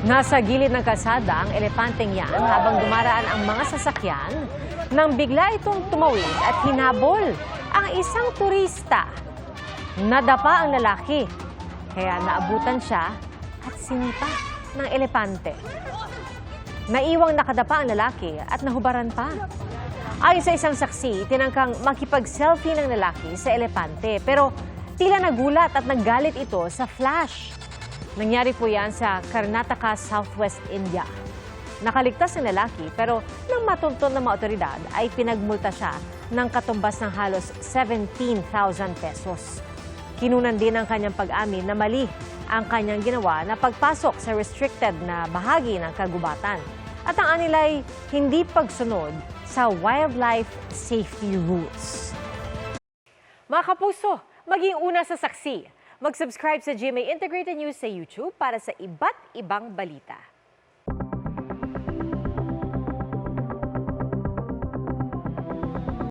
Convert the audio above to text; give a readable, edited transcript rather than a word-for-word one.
Nasa gilid ng kalsada ang elepanteng yan habang dumaraan ang mga sasakyan nang bigla itong tumawid at hinabol ang isang turista. Nadapa ang lalaki, kaya naabutan siya at sinita ng elepante. Naiwang nakadapa ang lalaki at nahubaran pa. Ayon sa isang saksi, tinangkang makipag-selfie ng lalaki sa elepante pero tila nagulat at naggalit ito sa flash. Nangyari po yan sa Karnataka, Southwest India. Nakaligtas ang lalaki pero nang matunton ng mga otoridad ay pinagmulta siya ng katumbas ng halos 17,000 pesos. Kinunan din ang kanyang pag-amin na mali ang kanyang ginawa na pagpasok sa restricted na bahagi ng kagubatan at ang anilay hindi pagsunod sa wildlife safety rules. Mga kapuso, maging una sa saksi. Mag-subscribe sa GMA Integrated News sa YouTube para sa iba't ibang balita.